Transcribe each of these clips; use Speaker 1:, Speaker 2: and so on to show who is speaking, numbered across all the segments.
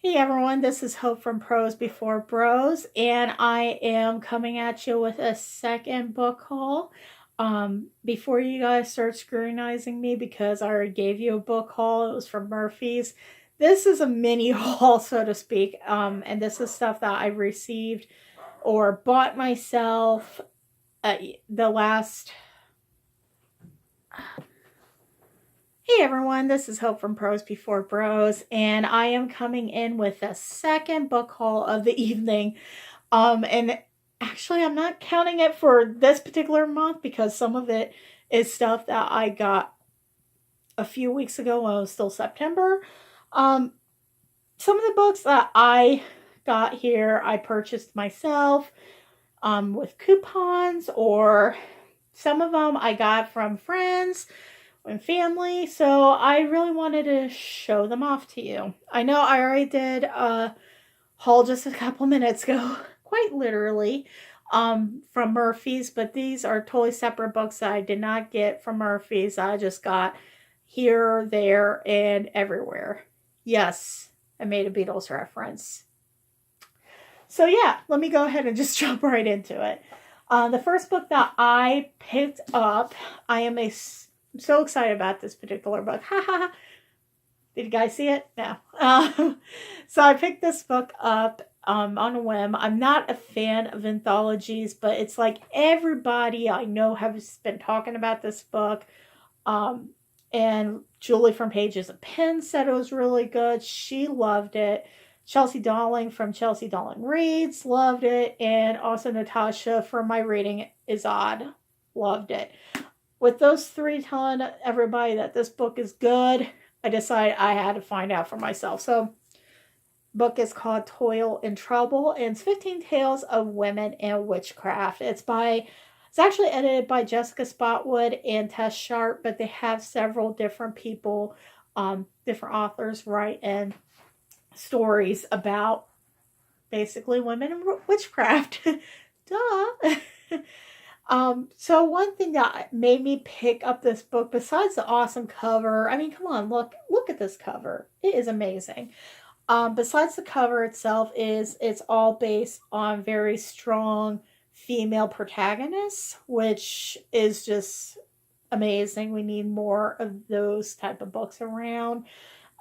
Speaker 1: Hey everyone, this is Hope from Pros Before Bros, and I am coming at you with a second book haul. Before you guys start scrutinizing me because I already gave you a book haul, it was from Murphy's. This is a mini haul, so to speak, and this is stuff that I received or bought myself the last. Hey everyone, this is Hope from Pros Before Bros, and I am coming in with the second book haul of the evening. And actually, I'm not counting it for this particular month because some of it is stuff that I got a few weeks ago when it was still September. Um, some of the books that I got here, I purchased myself with coupons, or some of them I got from friends and family. So I really wanted to show them off to you. I know I already did a haul just a couple minutes ago, quite literally, from Murphy's, but these are totally separate books that I did not get from Murphy's. I just got here, there, and everywhere. Yes, I made a Beatles reference. So yeah, let me go ahead and just jump right into it. The first book that I picked up, I'm so excited about this particular book. Ha ha ha. Did you guys see it? No. So I picked this book up on a whim. I'm not a fan of anthologies, but it's like everybody I know has been talking about this book. Um, and Julie from Pages and Pens said it was really good. She loved it. Chelsea Darling from Chelsea Darling Reads loved it. And also Natasha from My Reading is Odd loved it. With those three telling everybody that this book is good, I decided I had to find out for myself. So, book is called Toil and Trouble, and it's 15 Tales of Women and Witchcraft. It's actually edited by Jessica Spotwood and Tess Sharp, but they have several different people, different authors write in stories about basically women and witchcraft. Duh. So one thing that made me pick up this book, besides the awesome cover, I mean, come on, look at this cover. It is amazing. Besides the cover itself, is it's all based on very strong female protagonists, which is just amazing. We need more of those type of books around.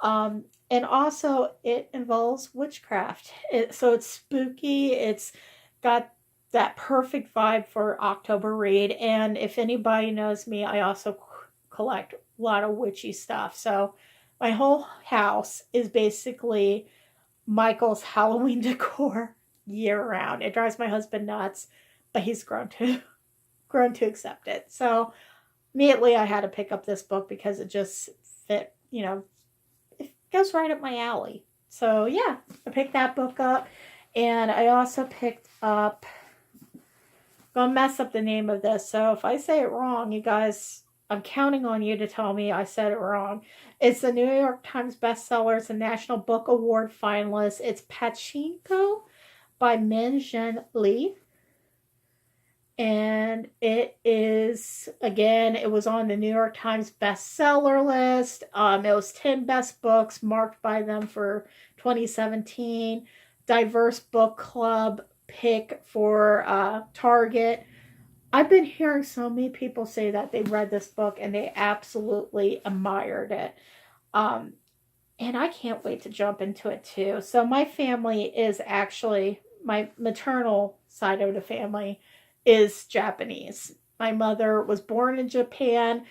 Speaker 1: And also, it involves witchcraft. So it's spooky. It's got that perfect vibe for October read. And if anybody knows me, I also collect a lot of witchy stuff. So my whole house is basically Michael's Halloween decor year round. It drives my husband nuts, but he's grown to accept it. So immediately I had to pick up this book because it just fit, it goes right up my alley. So yeah, I picked that book up, and I also picked up. I'm gonna mess up the name of this, so if I say it wrong, you guys, I'm counting on you to tell me I said it wrong. It's the New York Times bestseller. It's a National Book Award finalist. It's Pachinko by Min Jin Lee. And it is, again, it was on the New York Times bestseller list. It was 10 best books marked by them for 2017. Diverse book club pick for Target. I've been hearing so many people say that they read this book and they absolutely admired it. Um, and I can't wait to jump into it too. So, my family is actually, my maternal side of the family is Japanese. My mother was born in Japan.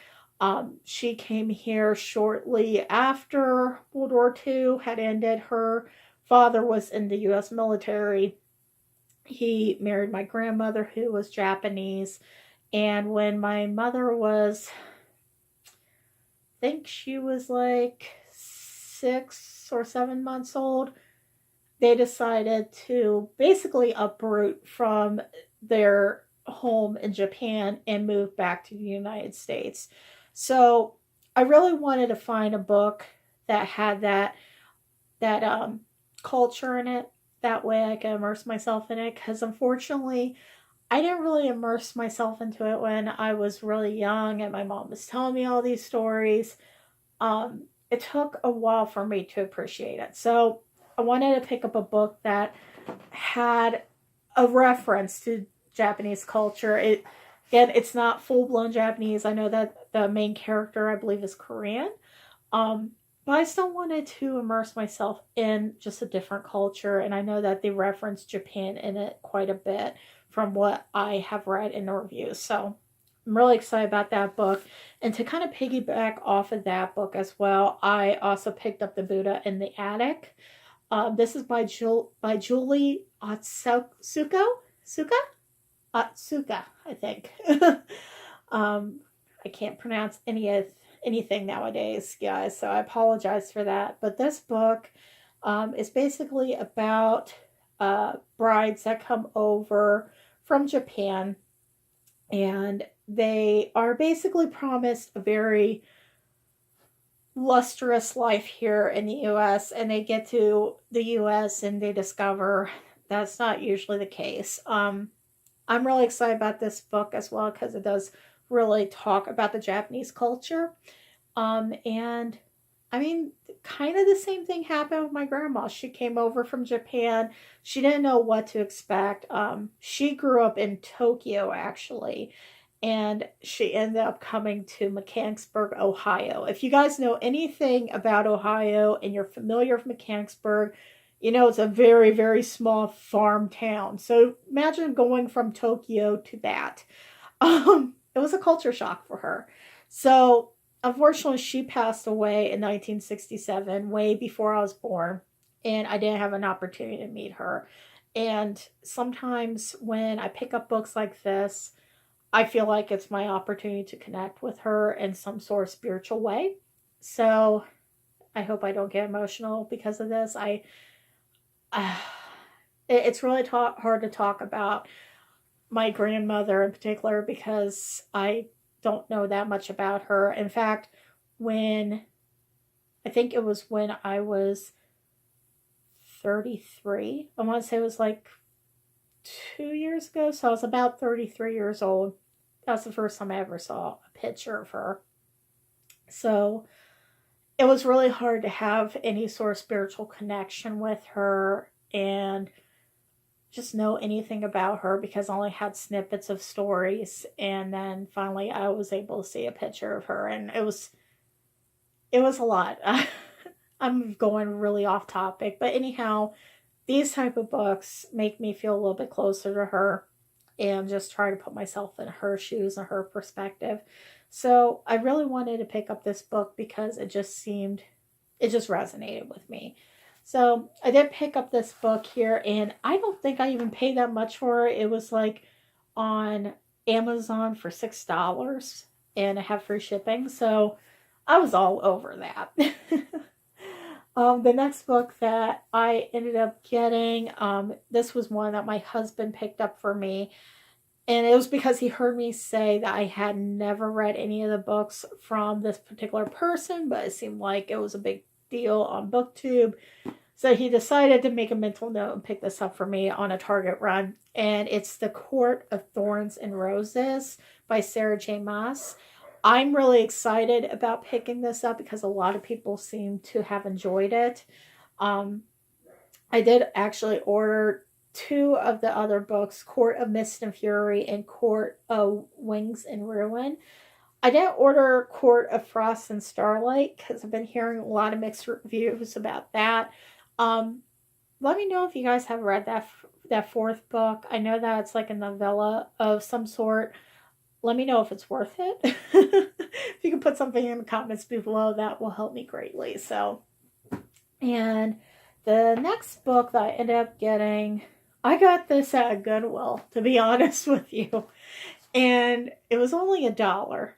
Speaker 1: She came here shortly after World War II had ended. Her father was in the U.S. military. He married my grandmother, who was Japanese. And when my mother was, I think she was like 6 or 7 months old, they decided to basically uproot from their home in Japan and move back to the United States. So I really wanted to find a book that had that culture in it. That way I could immerse myself in it, because unfortunately I didn't really immerse myself into it when I was really young and my mom was telling me all these stories. It took a while for me to appreciate it. So I wanted to pick up a book that had a reference to Japanese culture. Again, it's not full blown Japanese. I know that the main character, I believe, is Korean. Um, but I still wanted to immerse myself in just a different culture, and I know that they reference Japan in it quite a bit from what I have read in the reviews. So I'm really excited about that book. And to kind of piggyback off of that book as well, I also picked up The Buddha in the Attic. This is by Julie Otsuka, I think. um, I can't pronounce anything nowadays, guys, so I apologize for that. But this book is basically about brides that come over from Japan, and they are basically promised a very lustrous life here in the US, and they get to the US and they discover that's not usually the case. I'm really excited about this book as well because it does really talk about the Japanese culture. And I mean, kind of the same thing happened with my grandma. She came over from Japan. She didn't know what to expect. She grew up in Tokyo, actually, and she ended up coming to Mechanicsburg, Ohio. If you guys know anything about Ohio and you're familiar with Mechanicsburg, you know it's a very, very small farm town. So imagine going from Tokyo to that. It was a culture shock for her. So unfortunately, she passed away in 1967, way before I was born, and I didn't have an opportunity to meet her. And sometimes when I pick up books like this, I feel like it's my opportunity to connect with her in some sort of spiritual way. So I hope I don't get emotional because of this. Uh, it's really hard to talk about my grandmother in particular because I don't know that much about her. In fact, when I think it was when I was 33, I want to say it was like 2 years ago. So I was about 33 years old. That's the first time I ever saw a picture of her. So it was really hard to have any sort of spiritual connection with her and just know anything about her because I only had snippets of stories. And then finally I was able to see a picture of her, and it was a lot. I'm going really off topic, but anyhow, these type of books make me feel a little bit closer to her and just try to put myself in her shoes and her perspective. So I really wanted to pick up this book because it just resonated with me. So I did pick up this book here, and I don't think I even paid that much for it. It was like on Amazon for $6, and I have free shipping. So I was all over that. The next book that I ended up getting, this was one that my husband picked up for me. And it was because he heard me say that I had never read any of the books from this particular person, but it seemed like it was a big deal on BookTube. So he decided to make a mental note and pick this up for me on a Target run. And it's The Court of Thorns and Roses by Sarah J. Maas. I'm really excited about picking this up because a lot of people seem to have enjoyed it. Um, I did actually order two of the other books, Court of Mist and Fury and Court of Wings and Ruin. I didn't order Court of Frost and Starlight because I've been hearing a lot of mixed reviews about that. Um, Let me know if you guys have read that fourth book. I know that it's like a novella of some sort. Let me know if it's worth it. If you can put something in the comments below, that will help me greatly. So, and the next book that I ended up getting, I got this at Goodwill, to be honest with you. And it was only $1.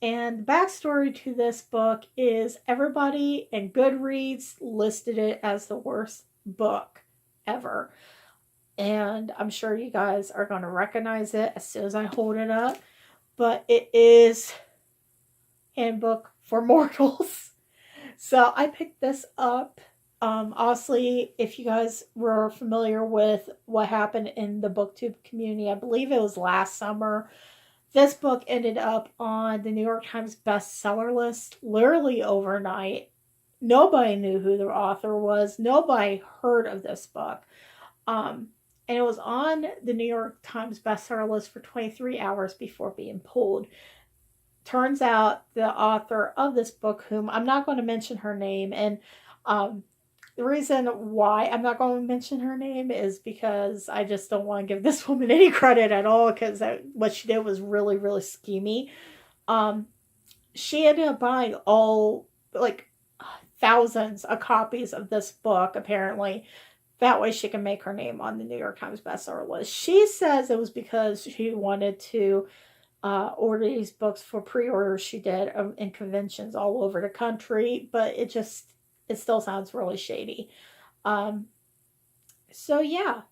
Speaker 1: And the backstory to this book is everybody in Goodreads listed it as the worst book ever. And I'm sure you guys are going to recognize it as soon as I hold it up. But it is Handbook for Mortals. So I picked this up. Honestly, if you guys were familiar with what happened in the BookTube community, I believe it was last summer, this book ended up on the New York Times bestseller list literally overnight. Nobody knew who the author was. Nobody heard of this book. And it was on the New York Times bestseller list for 23 hours before being pulled. Turns out the author of this book, whom I'm not going to mention her name, and the reason why I'm not going to mention her name is because I just don't want to give this woman any credit at all, because what she did was really, really schemy. Um, she ended up buying all, like, thousands of copies of this book, apparently. That way she can make her name on the New York Times bestseller list. She says it was because she wanted to order these books for pre-orders she did in conventions all over the country, but it still sounds really shady. Um, so yeah,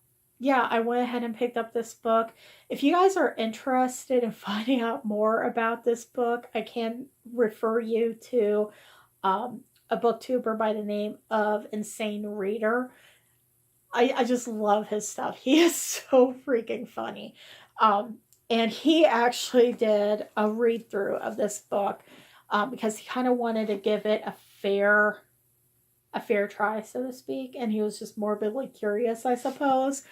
Speaker 1: I went ahead and picked up this book. If you guys are interested in finding out more about this book, I can refer you to a booktuber by the name of Insane Reader. I just love his stuff. He is so freaking funny. Um, and he actually did a read through of this book because he kind of wanted to give it a fair try, so to speak. And he was just morbidly curious, I suppose.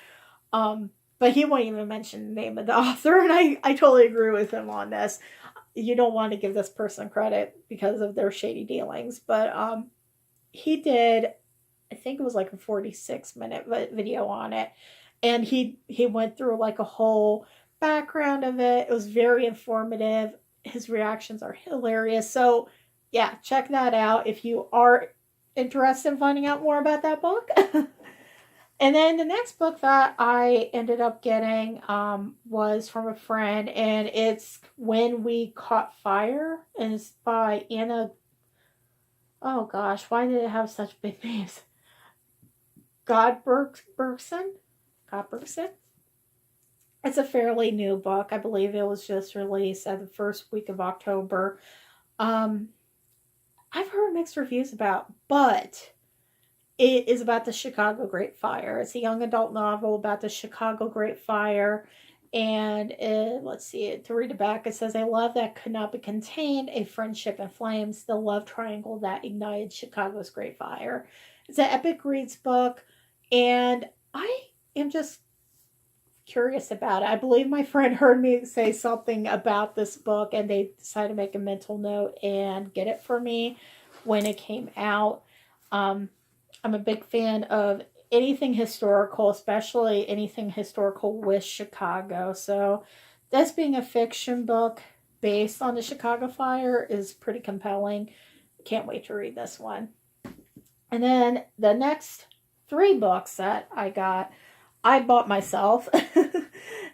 Speaker 1: But he won't even mention the name of the author, and I totally agree with him on this. You don't want to give this person credit because of their shady dealings, but he did, I think it was like a 46-minute video on it, and he went through like a whole background of it. It was very informative. His reactions are hilarious. So yeah, check that out if you are interested in finding out more about that book. And then the next book that I ended up getting was from a friend, and it's When We Caught Fire, and it's by Anna. Oh gosh, why did it have such big names? Godbergson. Godbergson. It's a fairly new book. I believe it was just released at the first week of October. Um, I've heard mixed reviews about, but it is about the Chicago Great Fire. It's a young adult novel about the Chicago Great Fire. And let's see, to read it back, it says, a love that could not be contained, a friendship in flames, the love triangle that ignited Chicago's Great Fire. It's an epic reads book, and I am just curious about it. I believe my friend heard me say something about this book, and they decided to make a mental note and get it for me when it came out. I'm a big fan of anything historical, especially anything historical with Chicago. So, this being a fiction book based on the Chicago fire is pretty compelling. Can't wait to read this one. And then the next 3 books that I got, I bought myself.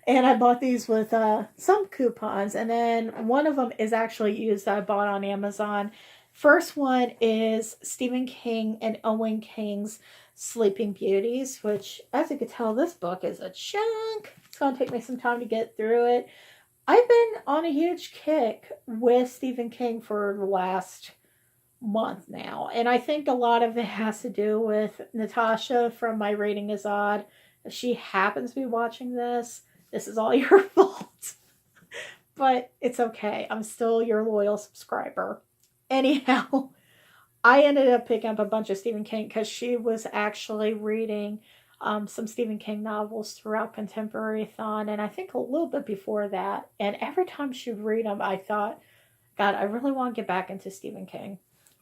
Speaker 1: And I bought these with some coupons. And then one of them is actually used that I bought on Amazon. First one is Stephen King and Owen King's Sleeping Beauties, which, as you can tell, this book is a chunk. It's going to take me some time to get through it. I've been on a huge kick with Stephen King for the last month now, and I think a lot of it has to do with Natasha from My Rating Is Odd. If she happens to be watching this is all your fault. But it's okay. I'm still your loyal subscriber. Anyhow, I ended up picking up a bunch of Stephen King because she was actually reading some Stephen King novels throughout Contemporary-thon, and I think a little bit before that. And every time she would read them, I thought, God, I really want to get back into Stephen King.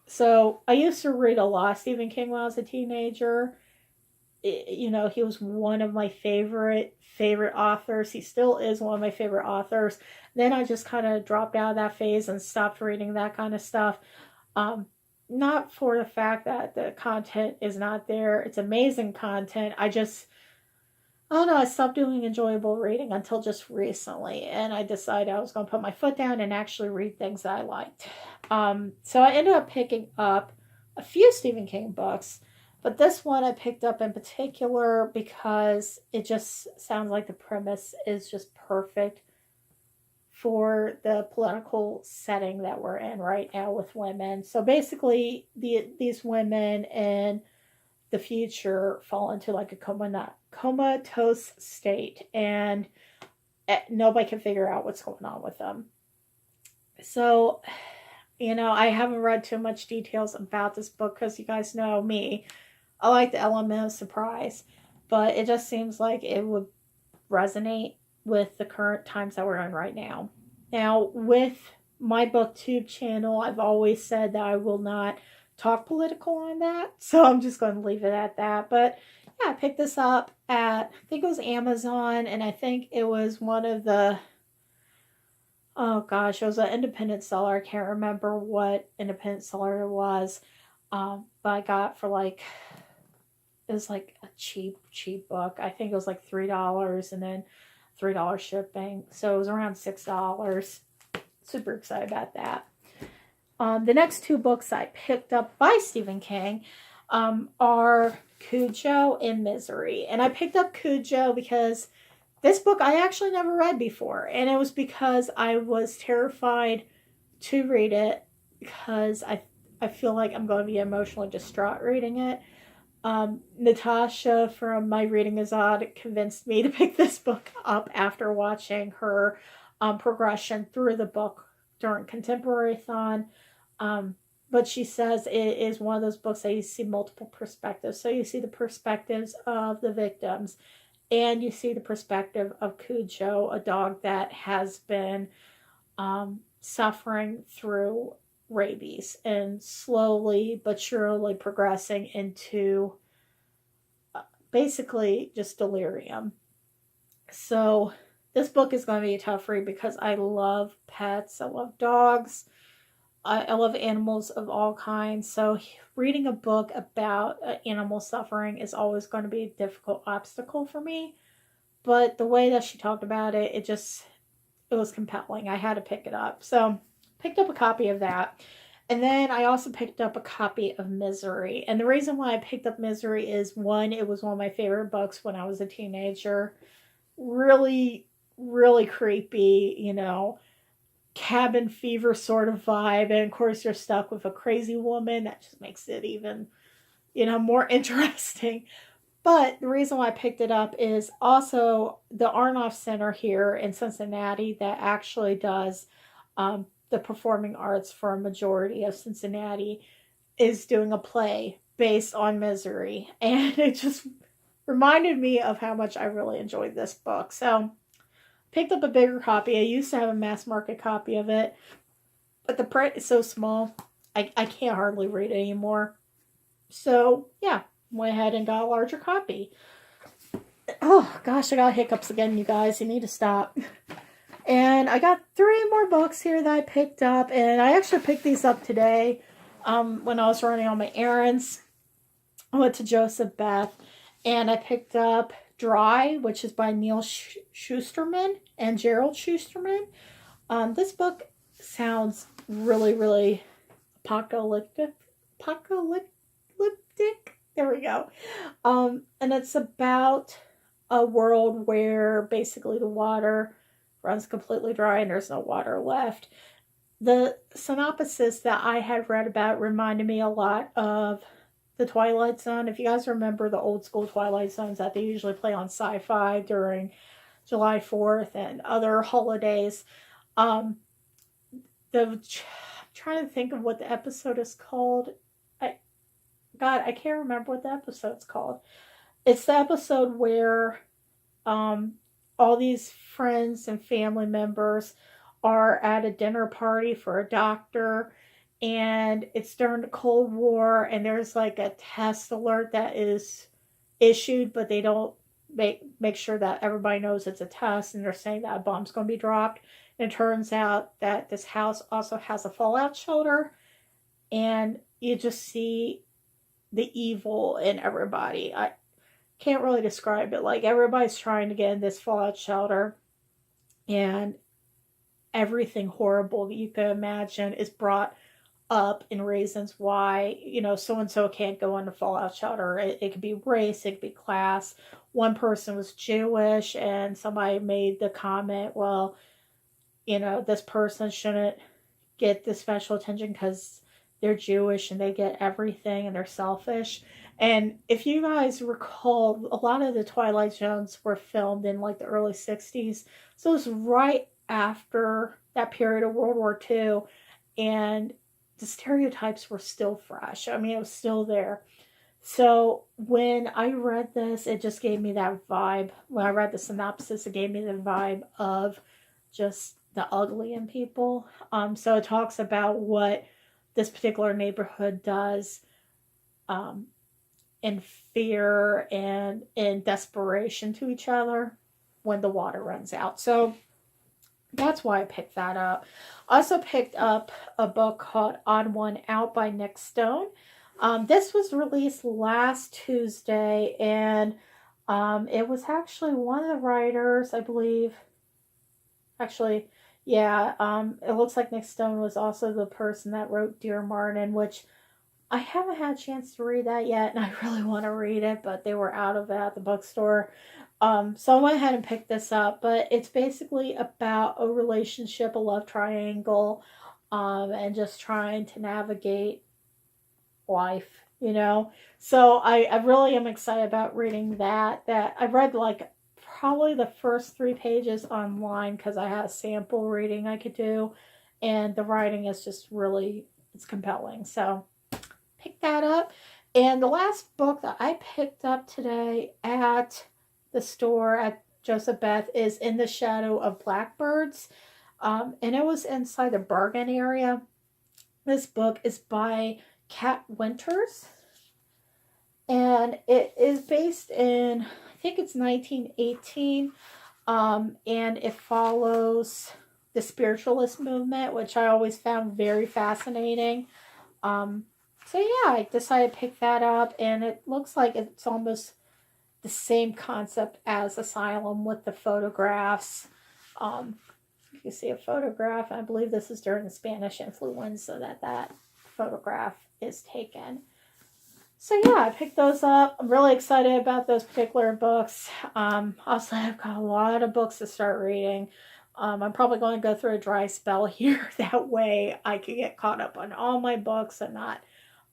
Speaker 1: So I used to read a lot of Stephen King when I was a teenager. You know, he was one of my favorite authors. He still is one of my favorite authors. Then I just kind of dropped out of that phase and stopped reading that kind of stuff. Not for the fact that the content is not there. It's amazing content. I don't know, I stopped doing enjoyable reading until just recently. And I decided I was going to put my foot down and actually read things that I liked. So I ended up picking up a few Stephen King books. But this one I picked up in particular because it just sounds like the premise is just perfect for the political setting that we're in right now with women. So basically, these women in the future fall into like a comatose state, and nobody can figure out what's going on with them. So I haven't read too much details about this book because you guys know me. I like the element of surprise, but it just seems like it would resonate with the current times that we're in right now. Now, with my booktube channel, I've always said that I will not talk political on that, so I'm just going to leave it at that. But yeah, I picked this up at, I think it was Amazon, and I think it was one of the, oh gosh, it was an independent seller. I can't remember what independent seller it was, but I got for like, it was like a cheap book. I think it was like $3 and then $3 shipping. So it was around $6. Super excited about that. The next two books I picked up by Stephen King are Cujo and Misery. And I picked up Cujo because this book I actually never read before. And it was because I was terrified to read it because I feel like I'm going to be emotionally distraught reading it. Natasha from My Reading Is Odd convinced me to pick this book up after watching her progression through the book during Contemporary-thon. But she says it is one of those books that you see multiple perspectives. So you see the perspectives of the victims, and you see the perspective of Cujo, a dog that has been suffering through rabies and slowly but surely progressing into basically just delirium. So this book is going to be a tough read because I love pets. I love dogs. I love animals of all kinds. So reading a book about animal suffering is always going to be a difficult obstacle for me. But the way that she talked about it, it was compelling. I had to pick it up. So picked up a copy of that. And then I also picked up a copy of Misery. And the reason why I picked up Misery is one, it was one of my favorite books when I was a teenager. Really, really creepy, cabin fever sort of vibe. And of course, you're stuck with a crazy woman. That just makes it even, more interesting. But the reason why I picked it up is also the Arnoff Center here in Cincinnati that actually does the performing arts for a majority of Cincinnati is doing a play based on Misery. And it just reminded me of how much I really enjoyed this book. So picked up a bigger copy. I used to have a mass market copy of it, but the print is so small, I can't hardly read it anymore. So yeah, went ahead and got a larger copy. Oh gosh, I got hiccups again, you guys. You need to stop. And I got 3 more books here that I picked up, and I actually picked these up today when I was running all my errands. I went to Joseph Beth, and I picked up Dry, which is by Neal Shusterman and Gerald Shusterman. This book sounds really, really apocalyptic. There we go. And it's about a world where basically the water runs completely dry and there's no water left. The synopsis that I had read about reminded me a lot of the Twilight Zone. If you guys remember the old school Twilight Zones that they usually play on Sci-Fi during July 4th and other holidays. I'm trying to think of what the episode is called. I can't remember what the episode's called. It's the episode where all these friends and family members are at a dinner party for a doctor, and it's during the Cold War, and there's like a test alert that is issued, but they don't make sure that everybody knows it's a test, and they're saying that a bomb's going to be dropped. And it turns out that this house also has a fallout shelter, and you just see the evil in everybody. I can't really describe it. Like, everybody's trying to get in this fallout shelter, and everything horrible that you can imagine is brought up in reasons why, so and so can't go into fallout shelter. It could be race, it could be class. One person was Jewish, and somebody made the comment, well, this person shouldn't get the special attention because they're Jewish and they get everything and they're selfish. And if you guys recall, a lot of the Twilight Zones were filmed in like the early 60s. So it was right after that period of World War II. And the stereotypes were still fresh. I mean, it was still there. So when I read this, it just gave me that vibe. When I read the synopsis, it gave me the vibe of just the ugly in people. So it talks about what this particular neighborhood does um, in fear and in desperation to each other when the water runs out. So that's why I picked that up. I also picked up a book called Odd One Out by Nick Stone. This was released last Tuesday, and it was actually one of the writers, I believe. Actually, yeah, it looks like Nick Stone was also the person that wrote Dear Martin, which I haven't had a chance to read that yet, and I really want to read it, but they were out of it at the bookstore. So I went ahead and picked this up, but it's basically about a relationship, a love triangle, and just trying to navigate life, you know? So I really am excited about reading that. That I read like probably the first 3 pages online because I had a sample reading I could do, and the writing is just really, it's compelling. So pick that up. And the last book that I picked up today at the store at Joseph Beth is In the Shadow of Blackbirds. And it was inside the Bergen area. This book is by Kat Winters. And it is based in, I think it's 1918. And it follows the spiritualist movement, which I always found very fascinating. So yeah, I decided to pick that up, and it looks like it's almost the same concept as Asylum with the photographs. You can see a photograph. I believe this is during the Spanish influenza that photograph is taken. So yeah, I picked those up. I'm really excited about those particular books. Also, I've got a lot of books to start reading. I'm probably going to go through a dry spell here. That way I can get caught up on all my books and not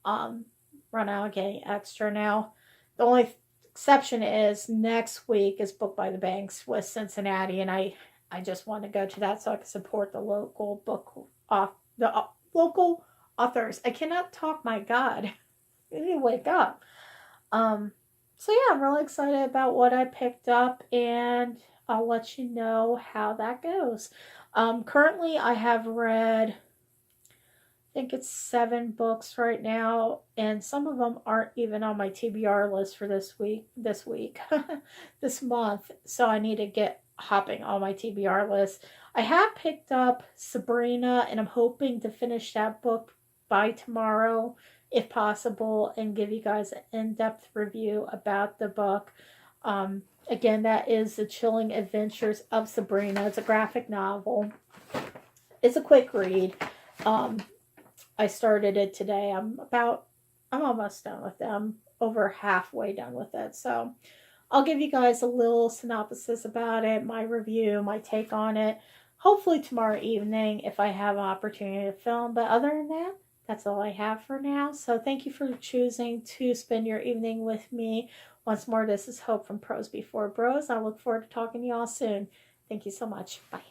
Speaker 1: run out of getting extra now. The only exception is next week is Book by the Banks with Cincinnati, and I just want to go to that so I can support the local book off the local authors. I cannot talk, my God. I need to wake up. So yeah, I'm really excited about what I picked up, and I'll let you know how that goes. Currently I have read, I think it's 7 books right now, and some of them aren't even on my TBR list for this week, this month. So I need to get hopping on my TBR list. I have picked up Sabrina, and I'm hoping to finish that book by tomorrow, if possible, and give you guys an in-depth review about the book. Again, that is The Chilling Adventures of Sabrina. It's a graphic novel. It's a quick read. I started it today. I'm almost done with it. I'm over halfway done with it. So I'll give you guys a little synopsis about it, my review, my take on it. Hopefully tomorrow evening if I have an opportunity to film. But other than that, that's all I have for now. So thank you for choosing to spend your evening with me. Once more, this is Hope from Pros Before Bros. I look forward to talking to you all soon. Thank you so much. Bye.